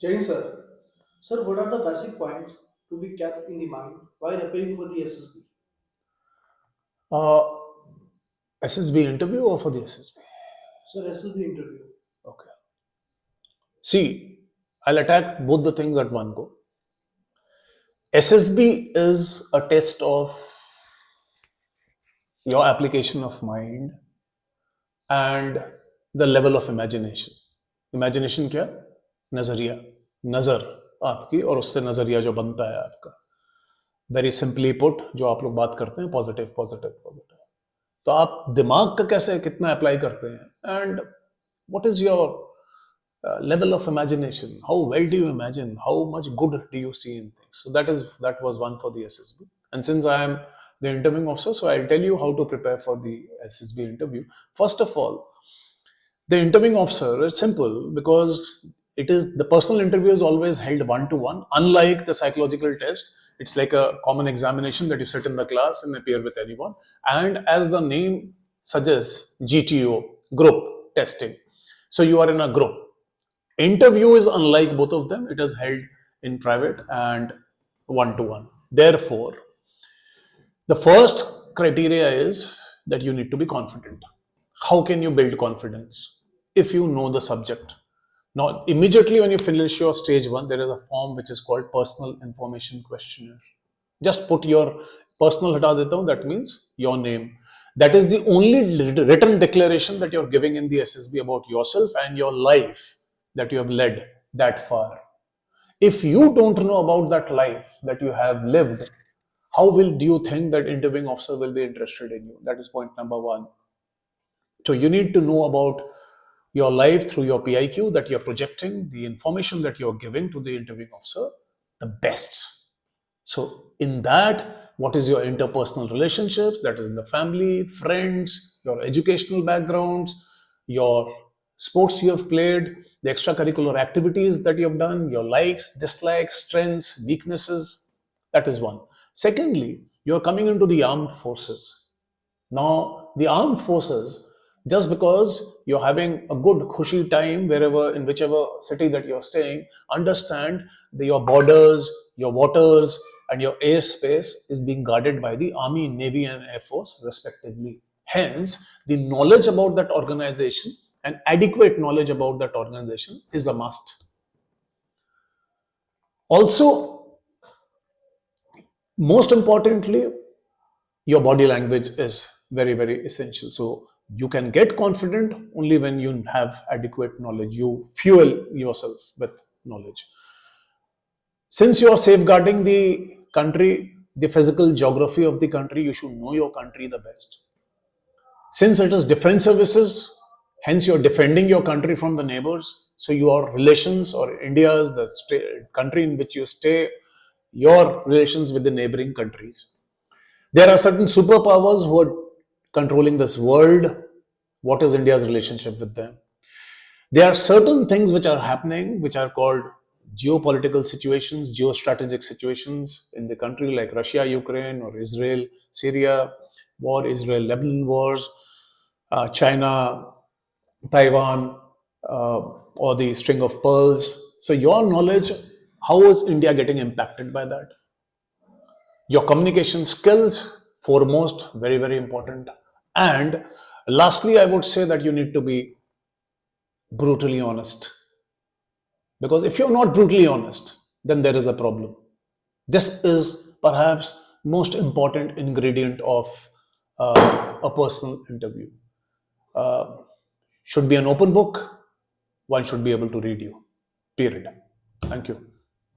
Jain sir. Sir, what are the basic points to be kept in the mind while appearing for the SSB? Uh, SSB interview or for the SSB? Sir, SSB interview. Okay. See, I'll attack both the things at one go. SSB is a test of your application of mind and the level of imagination. Imagination क्या? नजरिया, नजर आपकी और उससे नजरिया जो बनता है आपका. वेरी सिंपली पुट, जो आप लोग बात करते हैं पॉजिटिव पॉजिटिव पॉजिटिव, तो आप दिमाग का कैसे कितना अप्लाई करते हैं and what is your level of imagination, how well do you imagine, how much good do you see in things. So that was one for the SSB. And since I am the interviewing officer, so I'll tell you how to prepare for the SSB interview. First of all, the interviewing officer is simple because it is the personal interview is always held one to one. Unlike the psychological test, it's like a common examination that you sit in the class and appear with anyone. And as the name suggests, GTO, group testing. So you are in a group. Interview is unlike both of them. It is held in private and one to one. Therefore, the first criteria is that you need to be confident. How can you build confidence? If you know the subject. Now, immediately when you finish your stage one, there is a form which is called personal information questionnaire. Just put your personal hata deta hu, that means your name. That is the only written declaration that you're giving in the SSB about yourself and your life that you have led that far. If you don't know about that life that you have lived, how do you think that interviewing officer will be interested in you? That is point number one. So you need to know about your life through your PIQ that you're projecting, the information that you're giving to the interviewing officer, the best. So in that, what is your interpersonal relationships? That is in the family, friends, your educational backgrounds, your sports you have played, the extracurricular activities that you have done, your likes, dislikes, strengths, weaknesses. That is one. Secondly, you are coming into the armed forces. Now, the armed forces, just because you're having a good khushi time wherever, in whichever city that you're staying, understand that your borders, your waters, and your airspace is being guarded by the Army, Navy, and Air Force, respectively. Hence, the knowledge about that organization and adequate knowledge about that organization is a must. Also, most importantly, your body language is very, very essential. So you can get confident only when you have adequate knowledge. You fuel yourself with knowledge. Since you are safeguarding the country, the physical geography of the country, you should know your country the best. Since it is defense services, hence you're defending your country from the neighbors. So your relations, or India's the country in which you stay, your relations with the neighboring countries. There are certain superpowers who are controlling this world. What is India's relationship with them? There are certain things which are happening, which are called geopolitical situations, geostrategic situations in the country, like Russia, Ukraine, or Israel, Syria war, Israel, Lebanon wars, China, Taiwan, or the string of pearls. So, your knowledge, how is India getting impacted by that? Your communication skills, foremost, very, very important. And lastly, I would say that you need to be brutally honest. Because if you're not brutally honest, then there is a problem. This is perhaps most important ingredient of a personal interview. Uh, should be an open book. One should be able to read you. Period. Thank you.